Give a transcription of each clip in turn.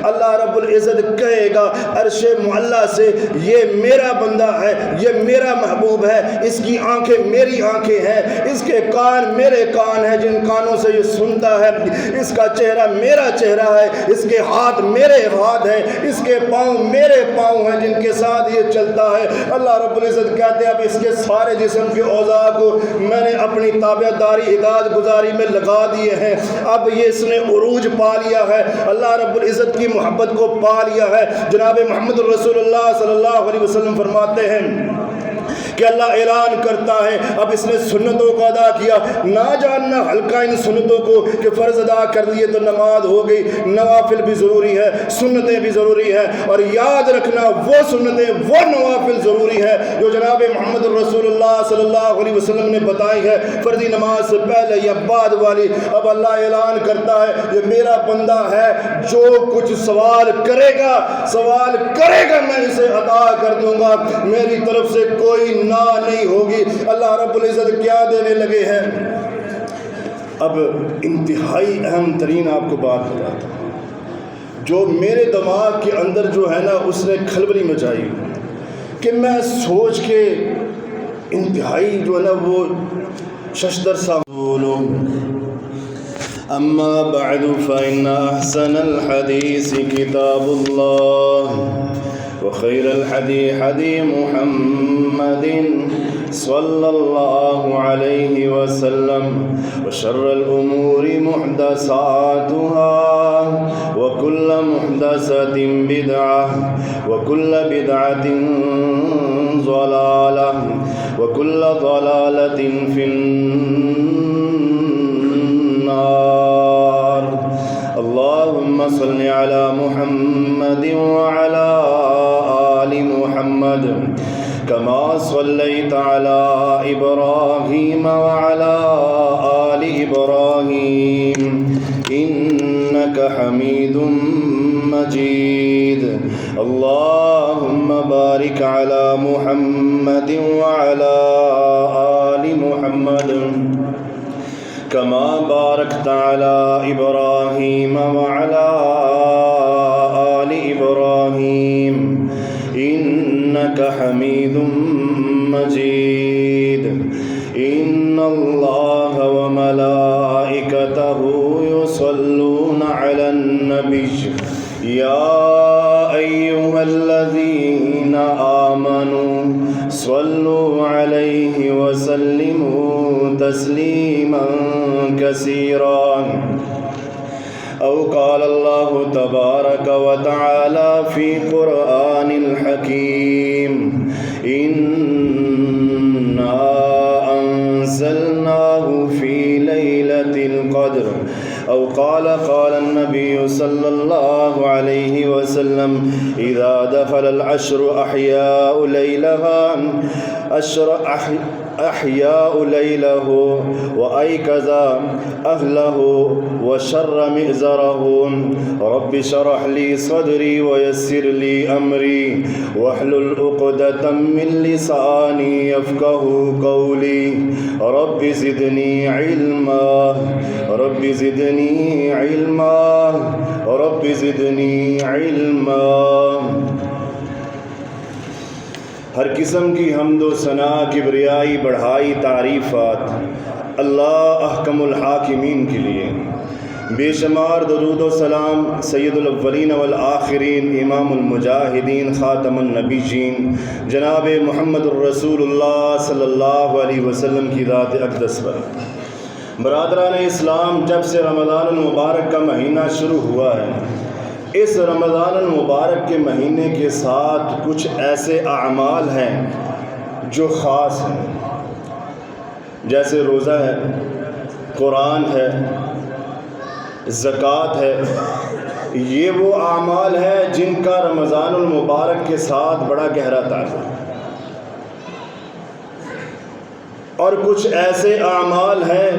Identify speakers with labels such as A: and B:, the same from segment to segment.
A: اللہ رب العزت کہے گا عرش معلیٰ سے یہ میرا بندہ ہے، یہ میرا محبوب ہے، اس کی آنکھیں میری آنکھیں ہیں، اس کے کان میرے کان ہیں جن کانوں سے یہ سنتا ہے، اس کا چہرہ میرا چہرہ ہے، اس کے ہاتھ میرے ہاتھ ہیں، اس کے پاؤں میرے پاؤں ہیں جن کے ساتھ یہ چلتا ہے۔ اللہ رب العزت کہتے ہیں اب اس کے سارے جسم کے اعضاء کو میں نے اپنی تابعداری اطاعت گزاری میں لگا دیے ہیں، اب یہ اس نے عروج پا لیا ہے، اللہ رب العزت کی محبت کو پا لیا ہے۔ جناب محمد رسول اللہ صلی اللہ علیہ وسلم فرماتے ہیں کہ اللہ اعلان کرتا ہے اب اس نے سنتوں کو ادا کیا، نہ جاننا ہلکا ان سنتوں کو کہ فرض ادا کر لیے تو نماز ہو گئی، نوافل بھی ضروری ہے، سنتیں بھی ضروری ہے، اور یاد رکھنا وہ سنتیں وہ نوافل ضروری ہے جو جناب محمد رسول اللہ صلی اللہ علیہ وسلم نے بتائی ہے فرضی نماز سے پہلے یا بعد والی۔ اب اللہ اعلان کرتا ہے یہ میرا بندہ ہے، جو کچھ سوال کرے گا میں اسے عطا کر دوں گا، میری طرف سے کوئی نہ نہیں ہوگی۔ اللہ رب العزت کیا دینے لگے ہیں؟ اب انتہائی اہم ترین آپ کو بات بتاتا ہوں جو میرے دماغ کے اندر جو ہے نا اس نے کھلبلی مچائی کہ میں سوچ کے انتہائی جو ہے نا وہ ششدر سا بولوں۔ اما بعد فإن احسن الحديث كتاب الله وخير الحدي حدي محمد صلى الله عليه وسلم وشر الأمور محدثاتها وكل محدثة بدعة وكل بدعة ضلالة وكل ضلالة في النار۔ اللهم صل على محمد وعلى آل محمد كما صليت على إبراهيم وعلى آل إبراهيم إنك حميد مجيد۔ اللهم بارك على محمد وعلى آل محمد كما باركت على إبراهيم وعلى آل إبراهيم إنك حميد مجيد۔ إن الله وملائكته يصلون على النبي يا أيها الذين آمنوا صلوا عليه وسلموا تسليما كثيرا۔ أو قال الله تبارك وتعالى في قرآن الحكيم إنا أنزلناه في ليلة القدر۔ أو قال النبي صلى الله عليه وسلم إذا دخل العشر أحياء ليله وأيقظ أهله وشر مئزره۔ رب اشرح لي صدري ويسر لي أمري واحلل عقدة من لساني يفقه قولي۔ رب زدني علما رب زدني علما رب زدنی علما۔ ہر قسم کی حمد و ثنا، کبریائی، بڑھائی، تعریفات اللہ احکم الحاکمین کے لیے۔ بے شمار درود و سلام سید الاولین والآخرین، امام المجاہدین، خاتم النبیین، جناب محمد الرسول اللہ صلی اللہ علیہ وسلم کی ذات اقدس پر۔ برادران اسلام، جب سے رمضان المبارک کا مہینہ شروع ہوا ہے، اس رمضان المبارک کے مہینے کے ساتھ کچھ ایسے اعمال ہیں جو خاص ہیں، جیسے روزہ ہے، قرآن ہے، زکوٰۃ ہے۔ یہ وہ اعمال ہیں جن کا رمضان المبارک کے ساتھ بڑا گہرا تعلق ہے، اور کچھ ایسے اعمال ہیں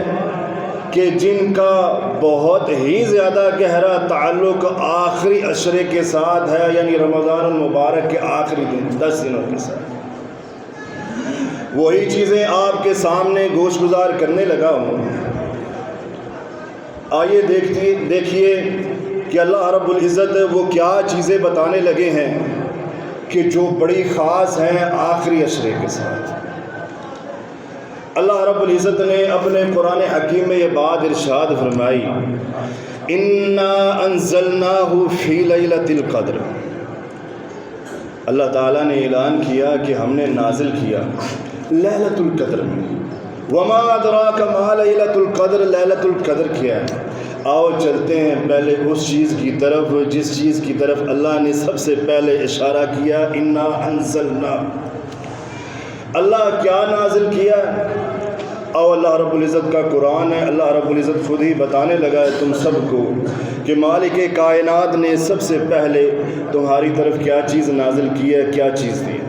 A: کہ جن کا بہت ہی زیادہ گہرا تعلق آخری عشرے کے ساتھ ہے، یعنی رمضان المبارک کے آخری دن 10 دنوں کے ساتھ۔ وہی چیزیں آپ کے سامنے گوش گزار کرنے لگا ہوں۔ آئیے دیکھیے کہ اللہ رب العزت وہ کیا چیزیں بتانے لگے ہیں کہ جو بڑی خاص ہیں آخری عشرے کے ساتھ۔ اللہ رب العزت نے اپنے قرآن حکیم میں یہ بات ارشاد فرمائی، اِنَّا أَنزَلْنَاهُ فِي لَيْلَةِ الْقَدْرِ۔ اللہ تعالیٰ نے اعلان کیا کہ ہم نے نازل کیا لیلۃ القدر میں۔ وَمَا أَدْرَاكَ مَا لَيْلَةُ الْقَدْر، لیلۃ القدر کیا ہے؟ آؤ چلتے ہیں پہلے اس چیز کی طرف جس چیز کی طرف اللہ نے سب سے پہلے اشارہ کیا، اِنَّا أَنزَلْنَاهُ۔ اللہ کیا نازل کیا؟ او اللہ رب العزت کا قرآن ہے۔ اللہ رب العزت خود ہی بتانے لگا ہے تم سب کو کہ مالک کائنات نے سب سے پہلے تمہاری طرف کیا چیز نازل کی ہے، کیا چیز دی ہے۔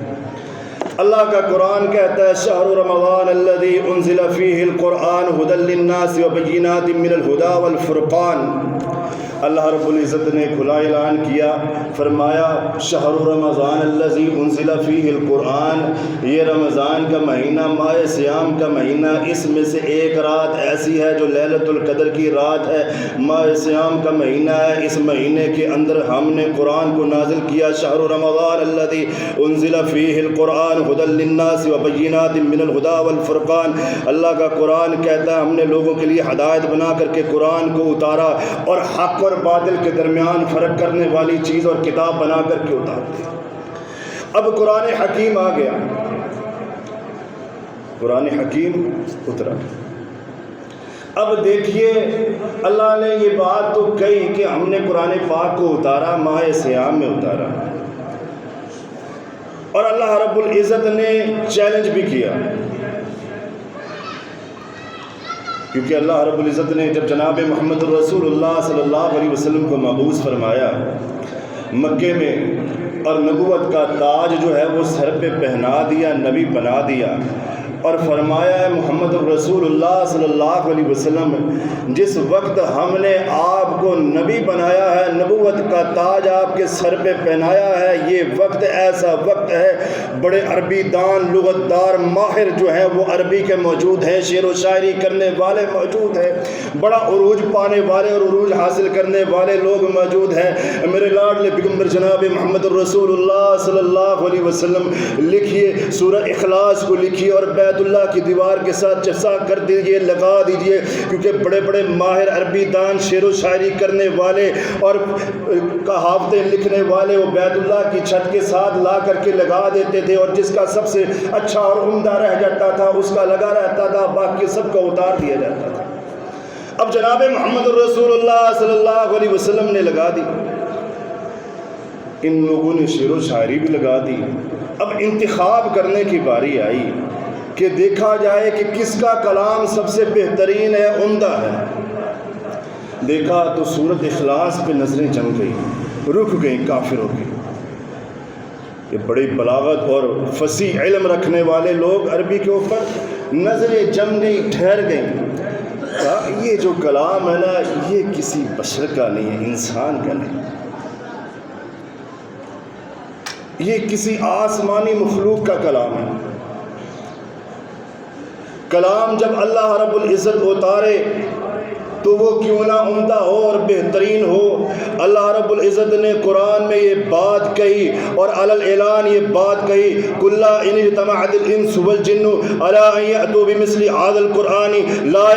A: اللہ کا قرآن کہتا ہے شہر رمضان الذی انزل فیہ القرآن ھدی للناس وبینات من الھدی والفرقان۔ اللہ رب العزت نے کھلا اعلان کیا، فرمایا شہر رمضان الذی انزل فیہ القرآن، یہ رمضان کا مہینہ، ماہ صیام کا مہینہ، اس میں سے ایک رات ایسی ہے جو لیلۃ القدر کی رات ہے، ماہ صیام کا مہینہ ہے، اس مہینے کے اندر ہم نے قرآن کو نازل کیا۔ شہر رمضان الذی انزل فیہ القرآن ھدی للناس وبینات من الھدی والفرقان۔ اللہ کا قرآن کہتا ہے ہم نے لوگوں کے لیے ہدایت بنا کر کے قرآن کو اتارا اور حق اور باطل کے درمیان فرق کرنے والی چیز اور کتاب بنا کر کے اتار دی۔ اب قرآن حکیم آ گیا، قرآن حکیم اترا۔ اب دیکھیے اللہ نے یہ بات تو کہی کہ ہم نے قرآن پاک کو اتارا، ماہ صیام میں اتارا، اور اللہ رب العزت نے چیلنج بھی کیا، کیونکہ اللہ رب العزت نے جب جناب محمد الرسول اللہ صلی اللہ علیہ وسلم کو مبعوث فرمایا مکے میں، اور نبوت کا تاج جو ہے وہ سر پہ پہنا دیا، نبی بنا دیا، اور فرمایا ہے محمد الرسول اللہ صلی اللہ علیہ وسلم جس وقت ہم نے آپ کو نبی بنایا ہے، نبوت کا تاج آپ کے سر پہ پہنایا ہے، یہ وقت ایسا وقت ہے، بڑے عربی دان، لغت دار، ماہر جو ہیں وہ عربی کے موجود ہیں، شعر و شاعری کرنے والے موجود ہیں، بڑا عروج پانے والے اور عروج حاصل کرنے والے لوگ موجود ہیں۔ میرے لاڈلے پیغمبر جناب محمد الرسول اللہ صلی اللہ علیہ وسلم لکھیے، سورہ اخلاص کو لکھیے اور بیت اللہ کی دیوار کے ساتھ چسا کر دیجئے، لگا دیجئے، کیونکہ بڑے بڑے ماہر عربی دان، شعر و شاعری کرنے والے اور کہاوتیں لکھنے والے وہ بیت اللہ کی چھت کے ساتھ لا کر کے لگا دیتے تھے، اور جس کا سب سے اچھا اور عمدہ رہ جاتا تھا اس کا لگا رہتا تھا، باقی سب کا اتار دیا جاتا تھا۔ اب جناب محمد الرسول اللہ صلی اللہ علیہ وسلم نے لگا دی، ان لوگوں نے شعر و شاعری بھی لگا دی۔ اب انتخاب کرنے کی باری آئی کہ دیکھا جائے کہ کس کا کلام سب سے بہترین ہے، عمدہ ہے۔ دیکھا تو سورۃ اخلاص پہ نظریں جم گئی، رک گئیں کافروں کی۔ یہ بڑی بلاغت اور فصیح علم رکھنے والے لوگ عربی کے اوپر نظریں جم گئیں، ٹھہر گئیں۔ یہ جو کلام ہے نا یہ کسی بشر کا نہیں ہے، انسان کا نہیں، یہ کسی آسمانی مخلوق کا کلام ہے۔ کلام جب اللہ رب العزت اتارے تو وہ کیوں نہ عمدہ ہو اور بہترین ہو۔ اللہ رب العزت نے قرآن میں یہ بات کہی اور علی الاعلان یہ بات کہی، قُلْ لَا إِنِ اجْتَمَعَتِ الْإِنسُ وَالْجِنُّ عَلَىٰ أَن يَأْتُوا بِمِثْلِ هَٰذَا الْقُرْآنِ لَا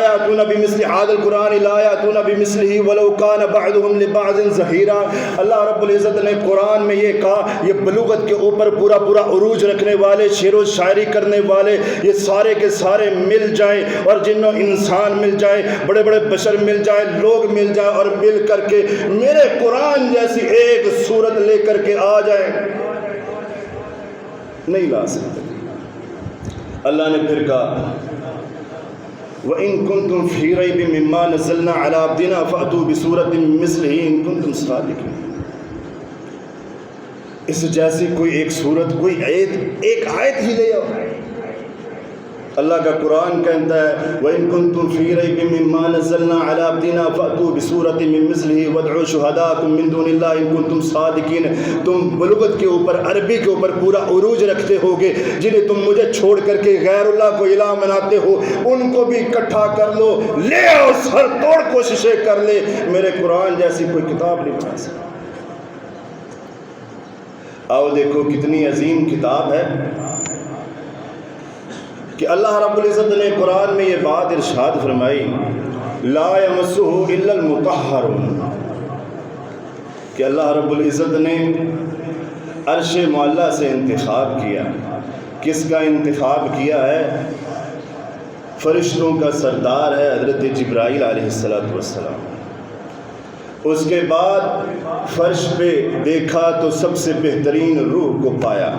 A: يَأْتُونَ بِمِثْلِ هَٰذَا الْقُرْآنِ لَا يَأْتُونَ بِمِثْلِهِ وَلَوْ كَانَ بَعْضُهُمْ لِبَعْضٍ ظَهِيرًا۔ اللہ رب العزت نے قرآن میں یہ کہا، یہ بلوغت کے اوپر پورا عروج رکھنے والے، شعر و شاعری کرنے والے، یہ سارے کے سارے مل جائیں، اور جن و انسان مل جائیں، بڑے بڑے بشر مل جائیں، لوگ مل جائیں، اور مل کر کے میرے قرآن جیسی ایک صورت لے کر کے آ جائیں، نہیں لا سکتے۔ اللہ نے پھر کہا وَإِن كُنتُمْ فِي رَيْبٍ مِّمَّا نَزَّلْنَا عَلَىٰ عَبْدِنَا فَأْتُوا بِسُورَةٍ مِّن مِّثْلِهِ إِن كُنتُمْ صَادِقِينَ۔ اس جیسی کوئی ایک صورت، کوئی ایک آیت ہی لے آؤ، اللہ کا قرآن کہتا ہے وَإِن كُنتُمْ فِي رَيْبٍ مِّمَّا نَزَّلْنَا عَلَىٰ عَبْدِنَا فَأْتُوا بِسُورَةٍ مِّن مِّثْلِهِ وَادْعُوا شُهَدَاءَكُم مِّن دُونِ اللَّهِ إِن كُنتُمْ صَادِقِينَ۔ تم بلغت کے اوپر، عربی کے اوپر پورا عروج رکھتے ہوگے، جنہیں تم مجھے چھوڑ کر کے غیر اللہ کو الہ مناتے ہو، ان کو بھی اکٹھا کر لو، لے آؤ، سر توڑ کوششیں کر لے، میرے قرآن جیسی کوئی کتاب نہیں بنا سکتا۔ آؤ دیکھو کتنی عظیم کتاب ہے کہ اللہ رب العزت نے قرآن میں یہ بات ارشاد فرمائی لا یمسہ الا المطہرون، کہ اللہ رب العزت نے عرش معلیٰ سے انتخاب کیا۔ کس کا انتخاب کیا ہے؟ فرشتوں کا سردار ہے حضرت جبرائیل علیہ السلام۔ اس کے بعد فرش پہ دیکھا تو سب سے بہترین روح کو پایا،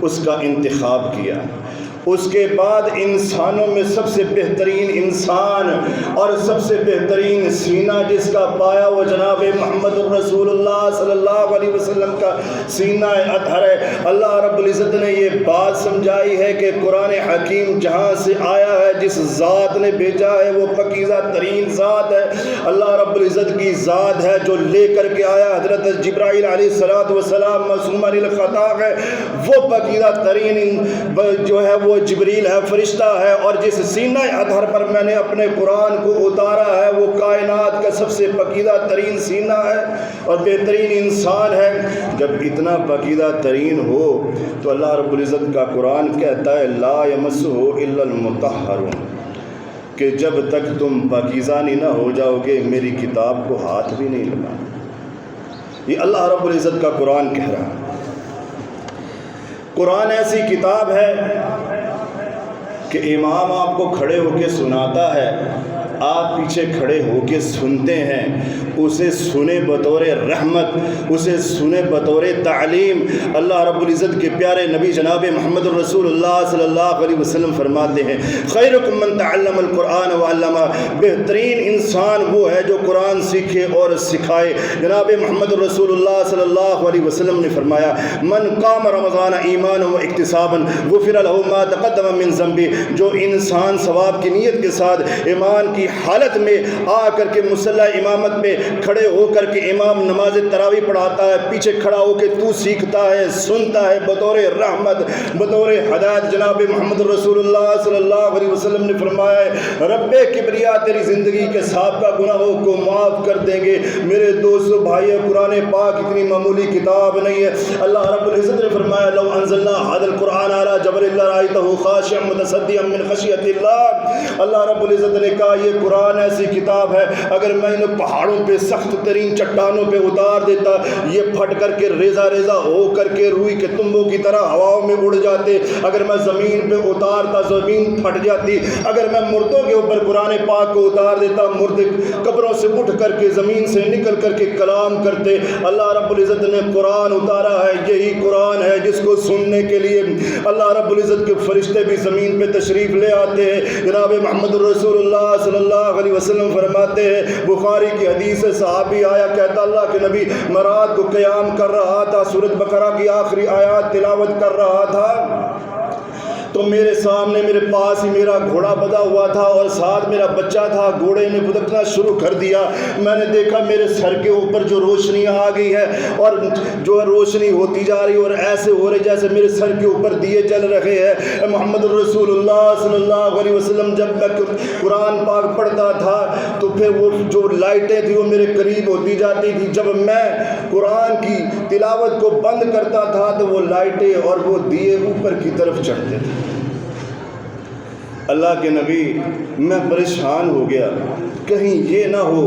A: اس کا انتخاب کیا۔ اس کے بعد انسانوں میں سب سے بہترین انسان اور سب سے بہترین سینہ جس کا پایا وہ جناب محمد الرسول اللہ صلی اللہ علیہ وسلم کا سینہ اطہر ہے۔ اللہ رب العزت نے یہ بات سمجھائی ہے کہ قرآن حکیم جہاں سے آیا ہے، جس ذات نے بھیجا ہے وہ پاکیزہ ترین ذات ہے۔ اللہ رب العزت کی ذات ہے جو لے کر کے آیا حضرت جبرائیل علیہ السلام معصوم عن الخطا ہے، وہ پاکیزہ ترین جو ہے وہ جبریل ہے، فرشتہ ہے، اور جس سینہ اطہر پر میں نے اپنے قرآن کو اتارا ہے وہ کائنات کا سب سے پاکیزہ ترین سینہ ہے اور بہترین انسان ہے۔ جب اتنا پاکیزہ ترین ہو تو اللہ رب العزت کا قرآن کہتا ہے لا یمسہ الا المطہرون، کہ جب تک تم پاکیزہ نہیں نہ ہو جاؤ گے میری کتاب کو ہاتھ بھی نہیں لگانا۔ یہ اللہ رب العزت کا قرآن کہہ رہا ہے۔ قرآن ایسی کتاب ہے کہ امام آپ کو کھڑے ہو کے سناتا ہے، آپ پیچھے کھڑے ہو کے سنتے ہیں، اسے سنے بطور رحمت، اسے سنے بطور تعلیم۔ اللہ رب العزت کے پیارے نبی جناب محمد الرسول اللہ صلی اللہ علیہ وسلم فرماتے ہیں خیرکم من تعلم القرآن وعلمہ، بہترین انسان وہ ہے جو قرآن سیکھے اور سکھائے۔ جناب محمد الرسول اللہ صلی اللہ علیہ وسلم نے فرمایا من قام رمضان ایمانا و احتسابا غفر له ما تقدم من ذنبہ، جو انسان ثواب کی نیت کے ساتھ ایمان کی حالت میں آ کر کے مصلی امامت میں کھڑے ہو کر کے امام نماز تراویح پڑھاتا ہے، پیچھے کھڑا ہو کے تو سیکھتا ہے، سنتا ہے، بطور رحمت، بطور ہدایت جناب محمد رسول اللہ صلی اللہ علیہ وسلم نے فرمایا ہے رب کبریا تیری زندگی کے سابقہ گناہوں کو معاف کر دیں گے۔ میرے دوستو بھائیو، قرآن پاک اتنی معمولی کتاب نہیں ہے۔ اللہ رب العزت نے فرمایا لو انزلنا هذا القرآن على جبل لرأيته خاشعا متصدعا من خشیۃ اللہ۔ اللہ رب العزت نے کہا یہ قرآن ایسی کتاب ہے اگر میں انہیں پہاڑوں پہ سخت ترین چٹانوں پہ اتار دیتا، یہ پھٹ کر کے ریزہ ریزہ ہو کر کے روئی کے تنبوں کی طرح ہواؤں میں اڑ جاتے۔ اگر میں زمین پہ اتارتا زمین پھٹ جاتی۔ اگر میں مردوں کے اوپر قرآن پاک کو اتار دیتا، مردے قبروں سے اٹھ کر کے زمین سے نکل کر کے کلام کرتے۔ اللہ رب العزت نے قرآن اتارا ہے، یہی قرآن ہے جس کو سننے کے لیے اللہ رب العزت کے فرشتے بھی زمین پہ تشریف لے آتے ہیں۔ جناب محمد الرسول اللہ صلی اللہ علیہ وسلم فرماتے ہیں، بخاری کی حدیث صحابی آیا کہتا اللہ کے نبی میں رات کو قیام کر رہا تھا، سورۃ بقرہ کی آخری آیات تلاوت کر رہا تھا تو میرے سامنے میرے پاس ہی میرا گھوڑا بندھا ہوا تھا اور ساتھ میرا بچہ تھا۔ گھوڑے نے بھدکنا شروع کر دیا۔ میں نے دیکھا میرے سر کے اوپر جو روشنی آ گئی ہے اور جو روشنی ہوتی جا رہی اور ایسے ہو رہی جیسے میرے سر کے اوپر دیے جل رہے ہیں۔ محمد الرسول اللہ صلی اللہ علیہ وسلم جب میں قرآن پاک پڑھتا تھا تو پھر وہ جو لائٹیں تھیں وہ میرے قریب ہوتی جاتی تھی۔ جب میں قرآن کی تلاوت کو بند کرتا تھا تو وہ لائٹیں اور وہ دیے اوپر کی طرف چڑھتے تھے۔ اللہ کے نبی میں پریشان ہو گیا، کہیں یہ نہ ہو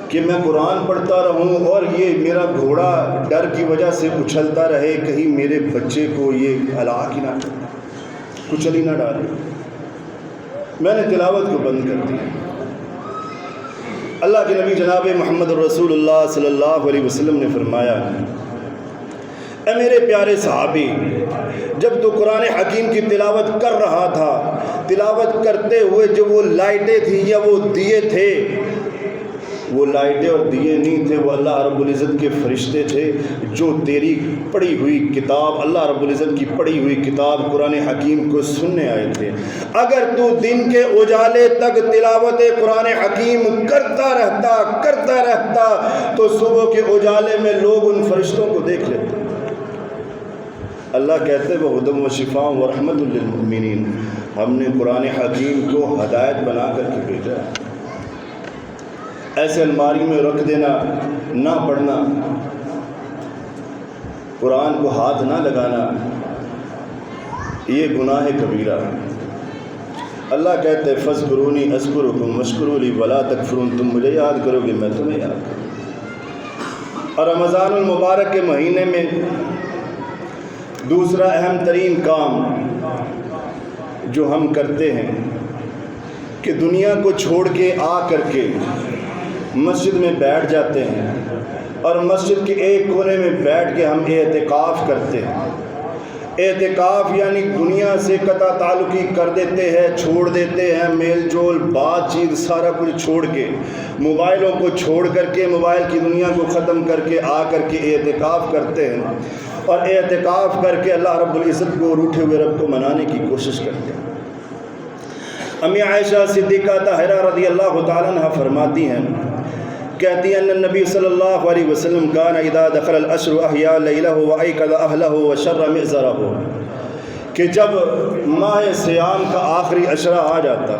A: کہ میں قرآن پڑھتا رہوں اور یہ میرا گھوڑا ڈر کی وجہ سے اچھلتا رہے، کہیں میرے بچے کو یہ ہلاک ہی نہ کچل ہی نہ ڈالے۔ میں نے تلاوت کو بند کر دیا۔ اللہ کے نبی جناب محمد الرسول اللہ صلی اللہ علیہ وسلم نے فرمایا اے میرے پیارے صحابی، جب تو قرآن حکیم کی تلاوت کر رہا تھا، تلاوت کرتے ہوئے جو وہ لائٹیں تھیں یا وہ دیے تھے وہ لائٹیں اور دیے نہیں تھے، وہ اللہ رب العزت کے فرشتے تھے جو تیری پڑھی ہوئی کتاب، اللہ رب العزت کی پڑھی ہوئی کتاب قرآن حکیم کو سننے آئے تھے۔ اگر تو دن کے اجالے تک تلاوت قرآن حکیم کرتا رہتا تو صبح کے اجالے میں لوگ ان فرشتوں کو دیکھ لیتے۔ اللہ کہتے ہیں وہ ہدی و شفاء و رحمت للمؤمنین، ہم نے قرآن حکیم کو ہدایت بنا کر کے بھیجا ہے۔ ایسے الماری میں رکھ دینا، نہ پڑھنا، قرآن کو ہاتھ نہ لگانا، یہ گناہ کبیرہ ہے۔ اللہ کہتے ہیں فاذکرونی اذکرکم واشکروا لی ولا تکفرون، تم مجھے یاد کرو گے میں تمہیں یاد کروں۔ اور رمضان المبارک کے مہینے میں دوسرا اہم ترین کام جو ہم کرتے ہیں کہ دنیا کو چھوڑ کے آ کر کے مسجد میں بیٹھ جاتے ہیں اور مسجد کے ایک کونے میں بیٹھ کے ہم اعتکاف کرتے ہیں۔ اعتکاف یعنی دنیا سے قطع تعلقی کر دیتے ہیں، چھوڑ دیتے ہیں، میل جول بات چیت سارا کچھ چھوڑ کے، موبائلوں کو چھوڑ کر کے، موبائل کی دنیا کو ختم کر کے آ کر کے اعتکاف کرتے ہیں، اور اعتکاف کر کے اللہ رب العزت کو روٹھے ہوئے رب کو منانے کی کوشش کرتے ہیں۔ امی عائشہ صدیقہ طاہرہ رضی اللہ تعالیٰ عنہ فرماتی ہیں، کہتی ہیں ان نبی صلی اللہ علیہ وسلم کان اذا دخل العشر احیا لیلہ وایقظ اہلہ وشر مئزرہ، کہ جب ماہ صیام کا آخری عشرہ آ جاتا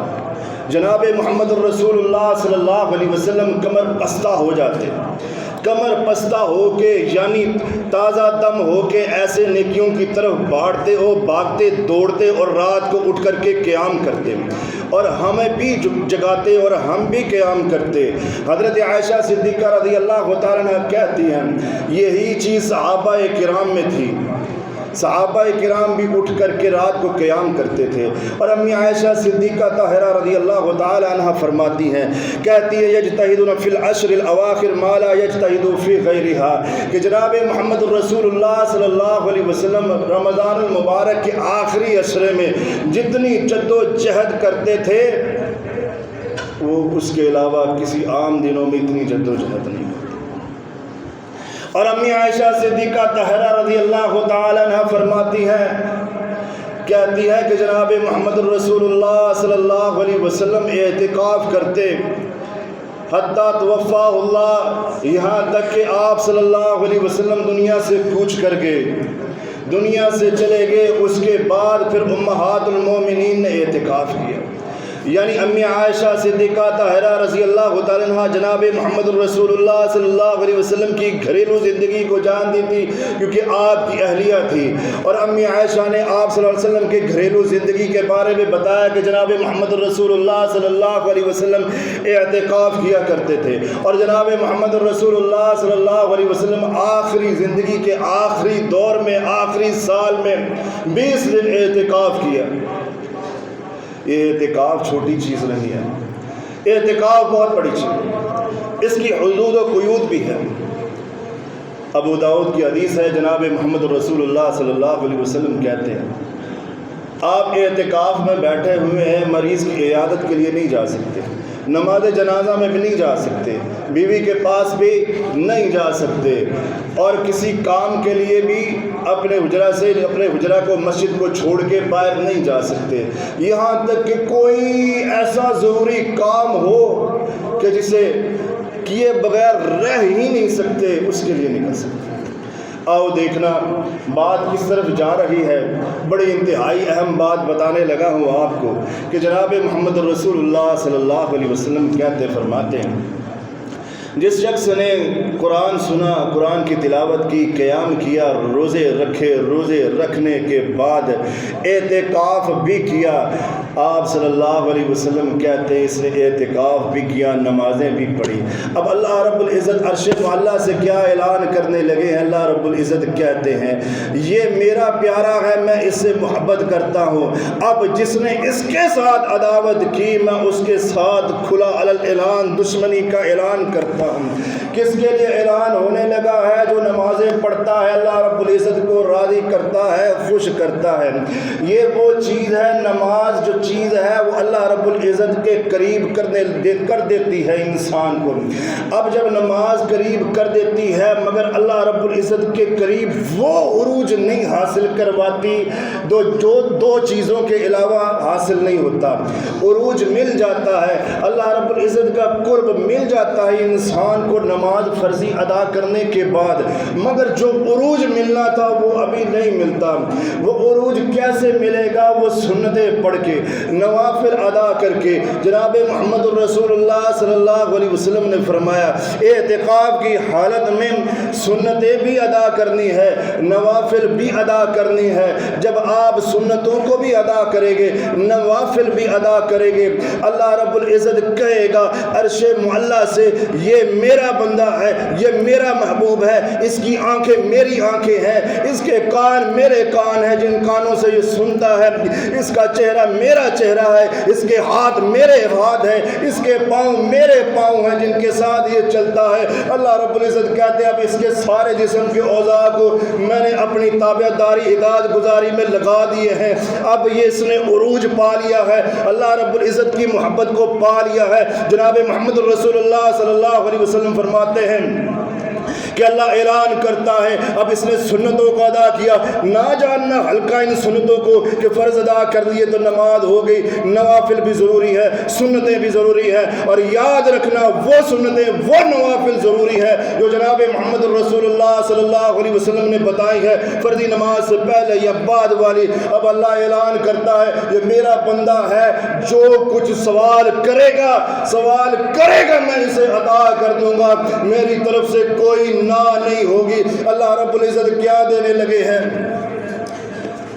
A: جناب محمد الرسول اللہ صلی اللہ علیہ وسلم کمر پستہ ہو جاتے، کمر پستہ ہو کے یعنی تازہ دم ہو کے ایسے نیکیوں کی طرف بڑھتے ہو، بھاگتے دوڑتے اور رات کو اٹھ کر کے قیام کرتے اور ہمیں بھی جگاتے اور ہم بھی قیام کرتے۔ حضرت عائشہ صدیقہ رضی اللہ تعالیٰ عنہ کہتی ہیں یہی چیز صحابہ کرام میں تھی، صحابہ کرام بھی اٹھ کر کے رات کو قیام کرتے تھے۔ اور امی عائشہ صدیقہ طاہرہ رضی اللہ تعالی عنہ فرماتی ہیں، کہتی ہے یجتہدون فی العشر الاواخر ما لا یجتہد فی غیرہا، کہ جناب محمد الرسول اللہ صلی اللہ علیہ وسلم رمضان المبارک کے آخری عشرے میں جتنی جد و جہد کرتے تھے وہ اس کے علاوہ کسی عام دنوں میں اتنی جد و جہد نہیں کرتے۔ اور امی عائشہ صدیقہ طاہرہ رضی اللہ تعالی عنہ فرماتی ہیں، کہتی ہے کہ جناب محمد الرسول اللہ صلی اللہ علیہ وسلم اعتکاف کرتے حتیٰ توفاہ اللہ، یہاں تک کہ آپ صلی اللہ علیہ وسلم دنیا سے کوچ کر گئے، دنیا سے چلے گئے۔ اس کے بعد پھر امہات المومنین نے اعتکاف کیا، یعنی امی عائشہ صدیقہ طاہرہ رضی اللہ تعالیٰ عنہ جناب محمد الرسول اللہ صلی اللہ علیہ وسلم کی گھریلو زندگی کو جانتی تھی کیونکہ آپ کی اہلیہ تھی، اور امی عائشہ نے آپ صلی اللہ علیہ وسلم کے گھریلو زندگی کے بارے میں بتایا کہ جناب محمد الرسول اللہ صلی اللہ علیہ وسلم اعتکاف کیا کرتے تھے، اور جناب محمد الرسول اللہ صلی اللہ علیہ وسلم آخری زندگی کے آخری دور میں آخری سال میں 20 دن اعتکاف کیا۔ یہ اعتکاف چھوٹی چیز نہیں ہے، اعتکاف بہت بڑی چیز ہے، اس کی حدود و قیود بھی ہے۔ ابو داؤد کی حدیث ہے، جناب محمد رسول اللہ صلی اللہ علیہ وسلم کہتے ہیں آپ اعتکاف میں بیٹھے ہوئے ہیں، مریض کی عیادت کے لیے نہیں جا سکتے، نماز جنازہ میں بھی نہیں جا سکتے، بیوی کے پاس بھی نہیں جا سکتے، اور کسی کام کے لیے بھی اپنے حجرہ کو مسجد کو چھوڑ کے باہر نہیں جا سکتے، یہاں تک کہ کوئی ایسا ضروری کام ہو کہ جسے کیے بغیر رہ ہی نہیں سکتے اس کے لیے نہیں کر سکتے۔ آؤ دیکھنا بات کس طرف جا رہی ہے، بڑی انتہائی اہم بات بتانے لگا ہوں آپ کو کہ جناب محمد رسول اللہ صلی اللہ علیہ وسلم کہتے فرماتے ہیں جس شخص نے قرآن سنا، قرآن کی تلاوت کی، قیام کیا، روزے رکھے، روزے رکھنے کے بعد اعتکاف بھی کیا، آپ صلی اللہ علیہ وسلم کہتے ہیں اس نے اعتکاف بھی کیا، نمازیں بھی پڑھی۔ اب اللہ رب العزت عرش معلیٰ سے کیا اعلان کرنے لگے ہیں؟ اللہ رب العزت کہتے ہیں یہ میرا پیارا ہے، میں اس سے محبت کرتا ہوں، اب جس نے اس کے ساتھ عداوت کی میں اس کے ساتھ کھلا اعلان دشمنی کا اعلان کرتا ہوں۔ کس کے لیے اعلان ہونے لگا ہے؟ جو نمازیں پڑھتا ہے اللہ رب العزت کو راضی کرتا ہے، خوش کرتا ہے۔ یہ وہ چیز ہے، نماز جو چیز ہے وہ اللہ رب العزت کے قریب کر دیتی ہے انسان کو۔ اب جب نماز قریب کر دیتی ہے مگر اللہ رب العزت کے قریب وہ عروج نہیں حاصل کرواتی جو دو چیزوں کے علاوہ حاصل نہیں ہوتا۔ عروج مل جاتا ہے، اللہ رب العزت کا قرب مل جاتا ہے انسان کو نماز فرضی ادا کرنے کے بعد، مگر جو عروج ملنا تھا وہ ابھی نہیں ملتا۔ وہ عروج کیسے ملے گا؟ وہ سنتیں پڑھ کے، نوافل ادا کر کے۔ جناب محمد الرسول اللہ صلی اللہ علیہ وسلم نے فرمایا اعتکاف کی حالت میں سنتیں بھی ادا کرنی ہے، نوافل بھی ادا کرنی ہے۔ جب آپ سنتوں کو بھی ادا کریں گے، نوافل بھی ادا کریں گے، اللہ رب العزت کہے گا عرش معلیٰ سے یہ میرا بندہ ہے، یہ میرا محبوب ہے، اس کی آنکھیں میری آنکھیں ہیں، اس کے کان میرے کان ہیں جن کانوں سے یہ سنتا ہے، اس کا چہرہ میرا چہرہ ہے، اس کے ہاتھ میرے ہاتھ ہیں، اس کے پاؤں میرے پاؤں ہیں جن کے ساتھ یہ چلتا ہے۔ اللہ رب العزت کہتے ہیں اب اس کے سارے جسم کے اعضاء کو میں نے اپنی تابعداری اطاعت گزاری میں لگا دیے ہیں۔ اب یہ اس نے عروج پا لیا ہے، اللہ رب العزت کی محبت کو پا لیا ہے۔ جناب محمد الرسول اللہ صلی اللہ علیہ وسلم فرماتے ہیں کہ اللہ اعلان کرتا ہے اب اس نے سنتوں کو ادا کیا، نہ جاننا ہلکا ان سنتوں کو کہ فرض ادا کر لیے تو نماز ہو گئی، نوافل بھی ضروری ہے، سنتیں بھی ضروری ہے، اور یاد رکھنا وہ سنتیں وہ نوافل ضروری ہے جو جناب محمد الرسول اللہ صلی اللہ علیہ وسلم نے بتائی ہے فرضی نماز سے پہلے یا بعد والی۔ اب اللہ اعلان کرتا ہے یہ میرا بندہ ہے، جو کچھ سوال کرے گا میں اسے عطا کر دوں گا، میری طرف سے کوئی نہ نہیں ہوگی۔ اللہ رب العزت کیا دینے لگے ہیں؟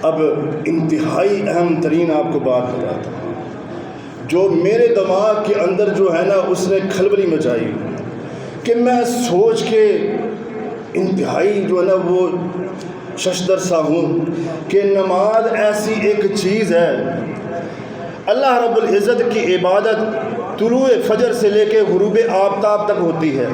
A: اب انتہائی اہم ترین آپ کو بات بتاتا ہوں جو میرے دماغ کے اندر جو ہے نا اس نے کھلبلی مچائی کہ میں سوچ کے انتہائی جو ہے نا وہ ششدر سا ہوں کہ نماز ایسی ایک چیز ہے، اللہ رب العزت کی عبادت طلوع فجر سے لے کے غروب آفتاب تک ہوتی ہے،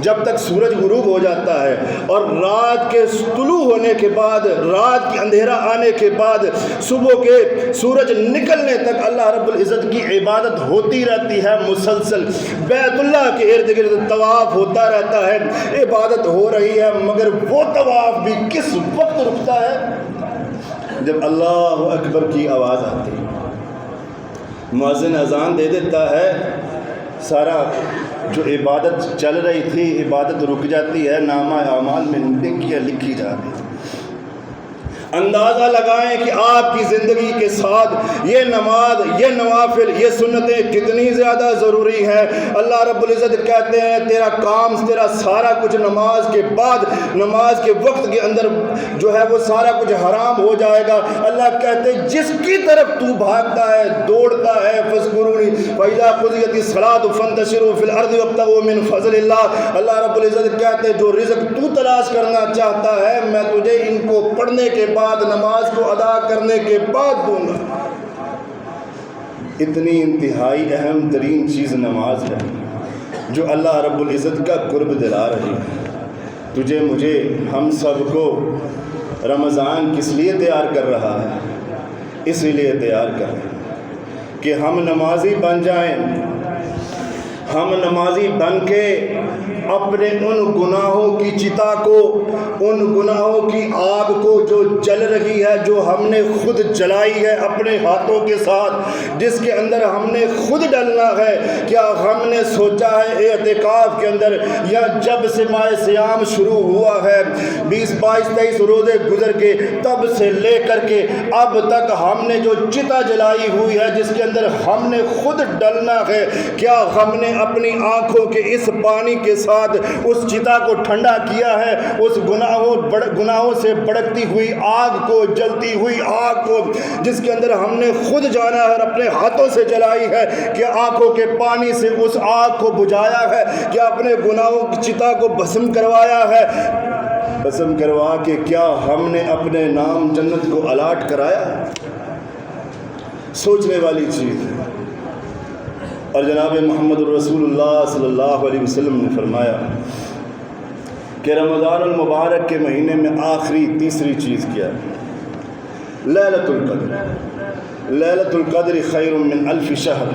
A: جب تک سورج غروب ہو جاتا ہے، اور رات کے طلوع ہونے کے بعد، رات کی اندھیرا آنے کے بعد صبح کے سورج نکلنے تک اللہ رب العزت کی عبادت ہوتی رہتی ہے مسلسل۔ بیت اللہ کے ارد گرد طواف ہوتا رہتا ہے، عبادت ہو رہی ہے، مگر وہ طواف بھی کس وقت رکتا ہے؟ جب اللہ اکبر کی آواز آتی ہے، مؤذن اذان دے دیتا ہے، سارا جو عبادت چل رہی تھی عبادت رک جاتی ہے، نامہ اعمال میں نیکیاں لکھی جا رہی ہیں۔ اندازہ لگائیں کہ آپ کی زندگی کے ساتھ یہ نماز، یہ نوافل، یہ سنتیں کتنی زیادہ ضروری ہیں۔ اللہ رب العزت کہتے ہیں تیرا کام، تیرا سارا کچھ نماز کے بعد، نماز کے وقت کے اندر جو ہے وہ سارا کچھ حرام ہو جائے گا۔ اللہ کہتے ہیں جس کی طرف تو بھاگتا ہے، دوڑتا ہے، فاذکرونی فاذا قضیت الصلاۃ فانتشروا فی الارض وابتغوا من فضل اللہ۔ اللہ رب العزت کہتے ہیں جو رزق تو تلاش کرنا چاہتا ہے میں تجھے ان کو پڑھنے کے بعد، نماز کو ادا کرنے کے بعد دوں گا۔ اتنی انتہائی اہم ترین چیز نماز ہے جو اللہ رب العزت کا قرب دلا رہی ہے۔ تجھے، مجھے، ہم سب کو رمضان کس لیے تیار کر رہا ہے؟ اس لیے تیار کر رہا ہے کہ ہم نمازی بن جائیں، ہم نمازی بن کے اپنے ان گناہوں کی چتا کو، ان گناہوں کی آگ کو جو جل رہی ہے، جو ہم نے خود جلائی ہے اپنے ہاتھوں کے ساتھ، جس کے اندر ہم نے خود ڈلنا ہے۔ کیا ہم نے سوچا ہے اعتکاف کے اندر یا جب سے ماہ صیام شروع ہوا ہے، 20، 22، 23 روزے گزر کے تب سے لے کر کے اب تک ہم نے جو چتا جلائی ہوئی ہے جس کے اندر ہم نے خود ڈلنا ہے، کیا ہم نے اپنی آنکھوں کے اس پانی کے ساتھ اس چتا کو ٹھنڈا کیا ہے؟ اس گناہوں سے بھڑکتی ہوئی آگ کو، جلتی ہوئی آگ کو جس کے اندر ہم نے خود جانا ہے اور اپنے ہاتھوں سے جلائی ہے، کیا آنکھوں کے پانی سے اس آگ کو بجھایا ہے؟ کیا اپنے گناہوں کی چتا کو بھسم کروایا ہے؟ بھسم کروا کے کیا ہم نے اپنے نام جنت کو الاٹ کرایا؟ سوچنے والی چیز ہے۔ اور جناب محمد الرسول اللہ صلی اللہ علیہ وسلم نے فرمایا کہ رمضان المبارک کے مہینے میں آخری تیسری چیز کیا ہے؟ لیلۃ القدر۔ لیلۃ القدر خیر من الف شہر،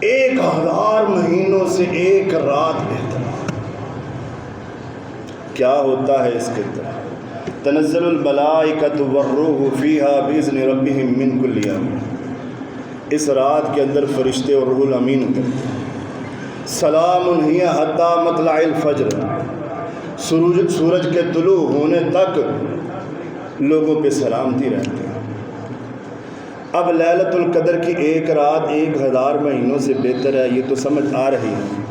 A: 1000 مہینوں سے ایک رات بہتر۔ کیا ہوتا ہے اس کے اندر؟ تنزل الملائکۃ والروح فیہا باذن ربہم من کل یوم، اس رات کے اندر فرشتے اور روح الامین اترتے ہیں۔ سلام ہی حتی مطلع الفجر، سورج کے طلوع ہونے تک لوگوں پہ سلامتی رہتی ہے۔ اب لیلۃ القدر کی ایک رات 1000 مہینوں سے بہتر ہے، یہ تو سمجھ آ رہی ہے۔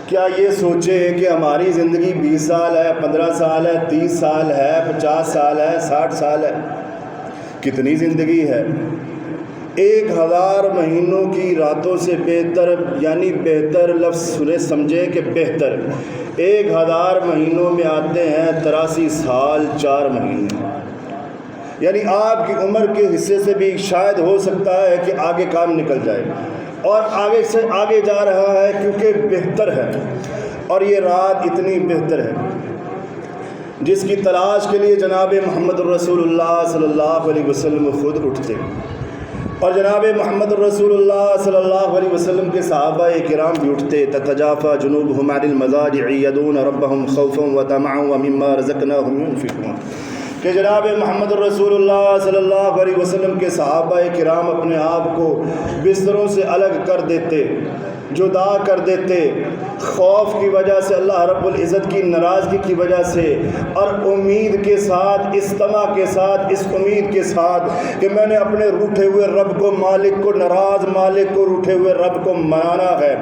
A: کیا یہ سوچیں کہ ہماری زندگی 20 سال ہے، 15 سال ہے، 30 سال ہے، 50 سال ہے، 60 سال ہے؟ کتنی زندگی ہے؟ 1000 مہینوں کی راتوں سے بہتر، یعنی بہتر لفظ سنے سمجھے کہ بہتر 1000 مہینوں میں آتے ہیں 83 سال 4 مہینے، یعنی آپ کی عمر کے حصے سے بھی شاید ہو سکتا ہے کہ آگے کام نکل جائے، اور آگے سے آگے جا رہا ہے کیونکہ بہتر ہے، اور یہ رات اتنی بہتر ہے جس کی تلاش کے لیے جناب محمد الرسول اللہ صلی اللہ علیہ وسلم خود اٹھتے، اور جناب محمد الرسول اللہ صلی اللہ علیہ وسلم کے صحابہ کرام بھی اٹھتے۔ تتجافى جنوبهم عن المضاجع يدعون ربهم خوفا وطمعا ومما رزقناهم ينفقون، کہ جناب محمد الرسول اللہ صلی اللہ علیہ وسلم کے صحابہ کرام اپنے آپ کو بستروں سے الگ کر دیتے، جدا کر دیتے، خوف کی وجہ سے، اللہ رب العزت کی ناراضگی کی وجہ سے، اور امید کے ساتھ، استماع کے ساتھ، اس امید کے ساتھ کہ میں نے اپنے روٹھے ہوئے رب کو، مالک کو، ناراض مالک کو، روٹھے ہوئے رب کو منانا ہے،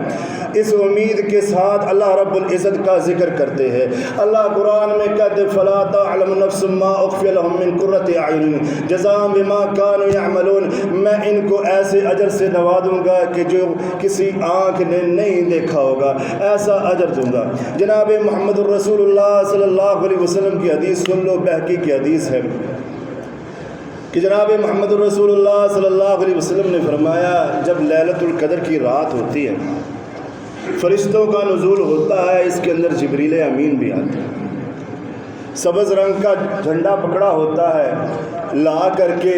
A: اس امید کے ساتھ اللہ رب العزت کا ذکر کرتے ہیں۔ اللہ قرآن میں کہتے فلا تعلم نفس ما اخفی لهم من قرۃ اعین جزاء بما كانوا يعملون، میں ان کو ایسے اجر سے نوازوں گا کہ جو کسی آنکھ نے نہیں دیکھا ہوگا، ایسا اجر دوں گا۔ جناب محمد الرسول اللہ صلی اللہ علیہ وسلم کی حدیث سن لو، بہقی کی حدیث ہے کہ جناب محمد الرسول اللہ صلی اللہ علیہ وسلم نے فرمایا جب لیلۃ القدر کی رات ہوتی ہے، فرشتوں کا نزول ہوتا ہے، اس کے اندر جبریل امین بھی آتے ہیں، سبز رنگ کا جھنڈا پکڑا ہوتا ہے، لا کر کے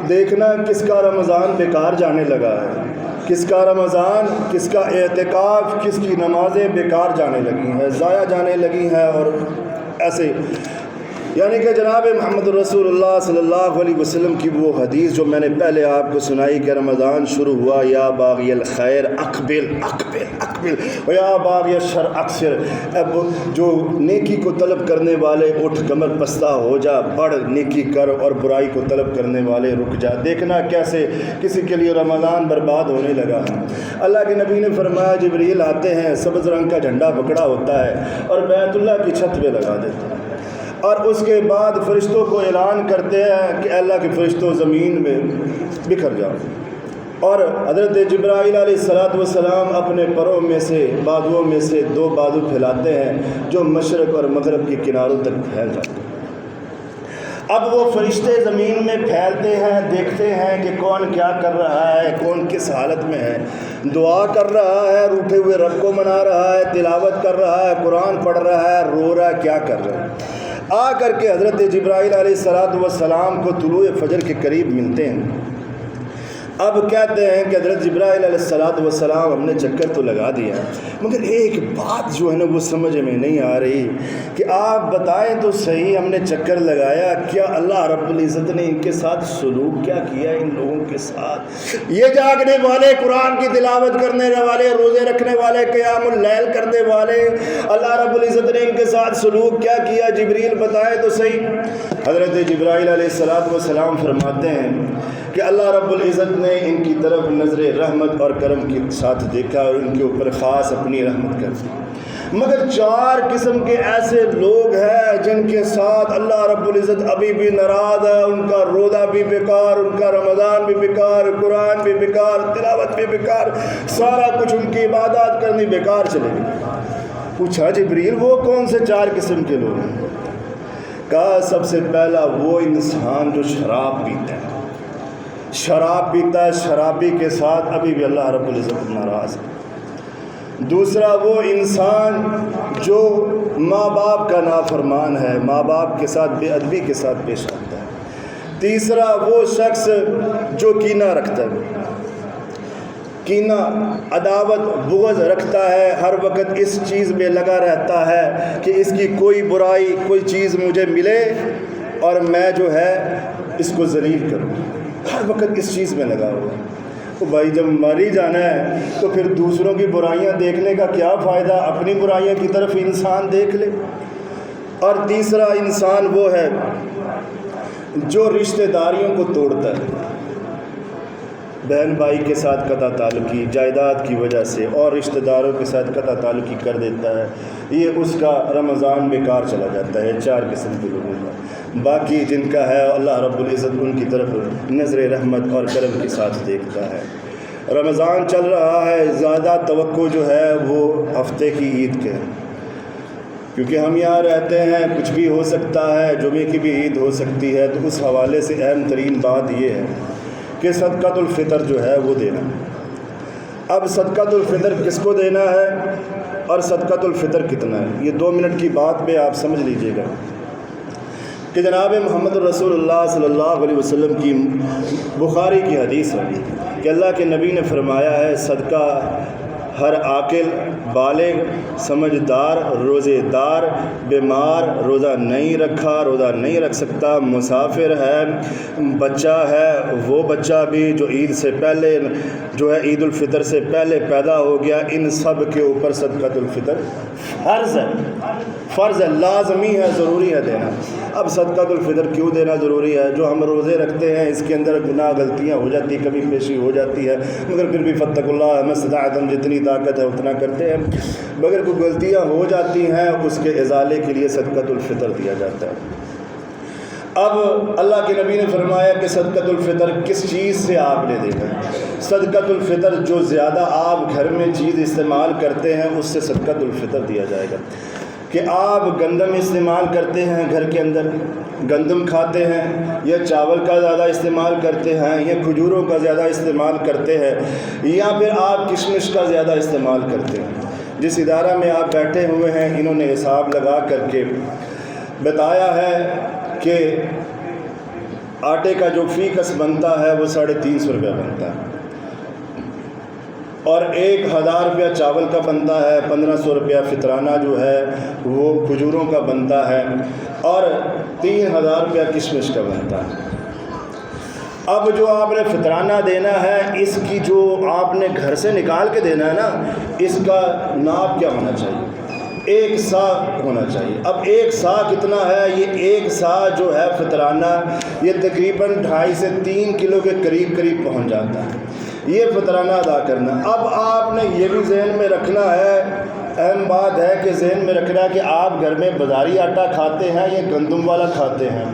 A: دیکھنا کس کا رمضان بیکار جانے لگا ہے، کس کا رمضان، کس کا اعتکاف، کس کی نمازیں بیکار جانے لگی ہیں، ضائع جانے لگی ہیں، اور ایسے یعنی کہ جناب محمد رسول اللہ صلی اللہ علیہ وسلم کی وہ حدیث جو میں نے پہلے آپ کو سنائی کہ رمضان شروع ہوا، یا باغی الخیر اقبل اقبل اقبل یا باغی الشر اکثر، اب جو نیکی کو طلب کرنے والے اٹھ کمر پستہ ہو جا، بڑھ نیکی کر، اور برائی کو طلب کرنے والے رک جا۔ دیکھنا کیسے کسی کے لیے رمضان برباد ہونے لگا ہے۔ اللہ کے نبی نے فرمایا جبریل آتے ہیں، سبز رنگ کا جھنڈا پکڑا ہوتا ہے، اور بیت اللہ کی چھت پہ لگا دیتے ہیں، اور اس کے بعد فرشتوں کو اعلان کرتے ہیں کہ اللہ کے فرشتوں زمین میں بکھر جاؤ، اور حضرت جبرائیل علیہ السلام اپنے پروں میں سے، بازوؤں میں سے 2 بازو پھیلاتے ہیں جو مشرق اور مغرب کے کناروں تک پھیل جاتے ہیں۔ اب وہ فرشتے زمین میں پھیلتے ہیں، دیکھتے ہیں کہ کون کیا کر رہا ہے، کون کس حالت میں ہے، دعا کر رہا ہے، روٹھے ہوئے رب کو منا رہا ہے، تلاوت کر رہا ہے، قرآن پڑھ رہا ہے، رو رہا ہے، کیا کر رہا ہے۔ آ کر کے حضرت جبرائیل علیہ السلام کو طلوع فجر کے قریب ملتے ہیں۔ اب کہتے ہیں کہ حضرت جبرائیل علیہ السلام ہم نے چکر تو لگا دیا، مگر ایک بات جو ہے نا وہ سمجھ میں نہیں آ رہی کہ آپ بتائیں تو صحیح، ہم نے چکر لگایا، کیا اللہ رب العزت نے ان کے ساتھ سلوک کیا کیا، ان لوگوں کے ساتھ، یہ جاگنے والے، قرآن کی تلاوت کرنے والے، روزے رکھنے والے، قیام اللیل کرنے والے، اللہ رب العزت نے ان کے ساتھ سلوک کیا کیا، جبریل بتائیں تو صحیح۔ حضرت جبرائیل علیہ السلام فرماتے ہیں کہ اللہ رب العزت نے ان کی طرف نظر رحمت اور کرم کے ساتھ دیکھا اور ان کے اوپر خاص اپنی رحمت کر دی، مگر 4 قسم کے ایسے لوگ ہیں جن کے ساتھ اللہ رب العزت ابھی بھی ناراض ہے، ان کا روزہ بھی بیکار، ان کا رمضان بھی بیکار، قرآن بھی بیکار، تلاوت بھی بیکار، سارا کچھ ان کی عبادات کرنی بیکار چلے گی۔ پوچھا جبریل وہ کون سے 4 قسم کے لوگ ہیں؟ کہا سب سے پہلا وہ انسان جو شراب پیتا ہے، شراب پیتا ہے، شرابی کے ساتھ ابھی بھی اللہ رب العزت ناراض ہے۔ دوسرا وہ انسان جو ماں باپ کا نافرمان ہے، ماں باپ کے ساتھ بے ادبی کے ساتھ پیش آتا ہے۔ تیسرا وہ شخص جو کینہ رکھتا ہے، کینہ، عداوت، بغض رکھتا ہے، ہر وقت اس چیز میں لگا رہتا ہے کہ اس کی کوئی برائی، کوئی چیز مجھے ملے اور میں جو ہے اس کو ذلیل کروں، ہر وقت اس چیز میں لگا ہوا۔ تو بھائی جب مر ہی جانا ہے تو پھر دوسروں کی برائیاں دیکھنے کا کیا فائدہ، اپنی برائیوں کی طرف انسان دیکھ لے۔ اور تیسرا انسان وہ ہے جو رشتہ داریوں کو توڑتا ہے، بہن بھائی کے ساتھ قطع تعلقی جائیداد کی وجہ سے اور رشتہ داروں کے ساتھ قطع تعلقی کر دیتا ہے، یہ اس کا رمضان بیکار چلا جاتا ہے۔ 4 قسم کے لوگوں کا، باقی جن کا ہے اللہ رب العزت ان کی طرف نظر رحمت اور کرم کے ساتھ دیکھتا ہے۔ رمضان چل رہا ہے، زیادہ توقع جو ہے وہ ہفتے کی عید کے ہے، کیونکہ ہم یہاں رہتے ہیں، کچھ بھی ہو سکتا ہے، جمعے کی بھی عید ہو سکتی ہے، تو اس حوالے سے اہم ترین بات یہ ہے کہ صدقۃ الفطر جو ہے وہ دینا۔ اب صدقۃ الفطر کس کو دینا ہے اور صدقۃ الفطر کتنا ہے، یہ 2 منٹ کی بات پہ آپ سمجھ لیجئے گا کہ جناب محمد رسول اللہ صلی اللہ علیہ وسلم کی بخاری کی حدیث ہے کہ اللہ کے نبی نے فرمایا ہے، صدقہ ہر عاقل، بالغ، سمجھدار، روزے دار، بیمار، روزہ نہیں رکھا، روزہ نہیں رکھ سکتا، مسافر ہے، بچہ ہے، وہ بچہ بھی جو عید سے پہلے جو ہے عید الفطر سے پہلے پیدا ہو گیا، ان سب کے اوپر صدقۃ الفطر فرض ہے، لازمی ہے، ضروری ہے دینا۔ اب صدقۃ الفطر کیوں دینا ضروری ہے؟ جو ہم روزے رکھتے ہیں اس کے اندر گناہ غلطیاں ہو جاتی، کمی پیشی ہو جاتی ہے، مگر پھر بھی فاتقوا اللہ ما استطعتم، جتنی طاقت ہے اتنا کرتے ہیں، مگر کوئی غلطیاں ہو جاتی ہیں اس کے ازالے کے لیے صدقۃ الفطر دیا جاتا ہے۔ اب اللہ کے نبی نے فرمایا کہ صدقۃ الفطر کس چیز سے آپ نے دینا ہے؟ صدقۃ الفطر جو زیادہ آپ گھر میں چیز استعمال کرتے ہیں اس سے صدقۃ الفطر دیا جائے گا۔ کہ آپ گندم استعمال کرتے ہیں، گھر کے اندر گندم کھاتے ہیں، یا چاول کا زیادہ استعمال کرتے ہیں، یا کھجوروں کا زیادہ استعمال کرتے ہیں، یا پھر آپ کشمش کا زیادہ استعمال کرتے ہیں۔ جس ادارہ میں آپ بیٹھے ہوئے ہیں انہوں نے حساب لگا کر کے بتایا ہے کہ آٹے کا جو فی کس بنتا ہے وہ 350 روپیہ بنتا ہے، اور 1000 روپیہ چاول کا بنتا ہے، 1500 روپیہ فطرانہ جو ہے وہ کھجوروں کا بنتا ہے، اور 3000 روپیہ کشمش کا بنتا ہے۔ اب جو آپ نے فطرانہ دینا ہے، اس کی جو آپ نے گھر سے نکال کے دینا ہے نا، اس کا ناپ کیا ہونا چاہیے؟ 1 سا ہونا چاہیے۔ اب 1 سا کتنا ہے؟ یہ 1 سا جو ہے فطرانہ یہ تقریباً 2.5 سے 3 کلو کے قریب پہنچ جاتا ہے، یہ فطرانہ ادا کرنا۔ اب آپ نے یہ بھی ذہن میں رکھنا ہے، اہم بات ہے کہ ذہن میں رکھنا ہے کہ آپ گھر میں بازاری آٹا کھاتے ہیں یا گندم والا کھاتے ہیں،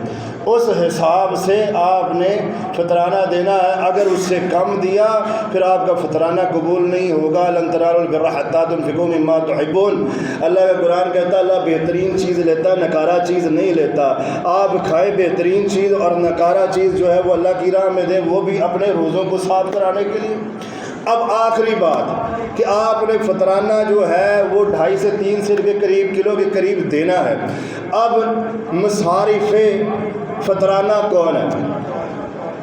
A: اس حساب سے آپ نے فطرانہ دینا ہے۔ اگر اس سے کم دیا پھر آپ کا فطرانہ قبول نہیں ہوگا۔ لن تنالوا البر حتى تنفقوا مما تحبون، اللہ کا قرآن کہتا ہے اللہ بہترین چیز لیتا ہے، نکارہ چیز نہیں لیتا۔ آپ کھائے بہترین چیز اور نکارہ چیز جو ہے وہ اللہ کی راہ میں دیں، وہ بھی اپنے روزوں کو صاف کرانے کے لیے۔ اب آخری بات کہ آپ نے فطرانہ جو ہے وہ 2.5 سے 3 کے قریب کلو کے قریب دینا ہے۔ اب مصارف فطرانہ کون ہے؟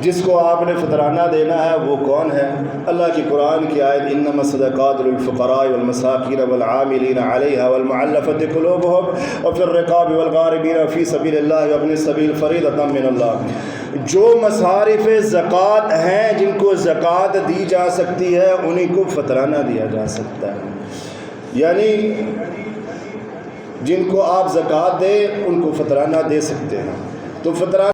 A: جس کو آپ نے فطرانہ دینا ہے وہ کون ہے؟ اللہ کی قرآن کی آیت انما الصدقات للفقراء والمساکین والعاملین علیہا والمعلفۃ قلوبہم وفی الرقاب والغارمین فی سبیل اللہ وابن السبیل فریضۃ من اللہ۔ جو مصارف زکوٰۃ ہیں، جن کو زکوٰۃ دی جا سکتی ہے، انہیں کو فطرانہ دیا جا سکتا ہے، یعنی جن کو آپ زکوٰۃ دیں ان کو فطرانہ دے سکتے ہیں۔ تو فطرانہ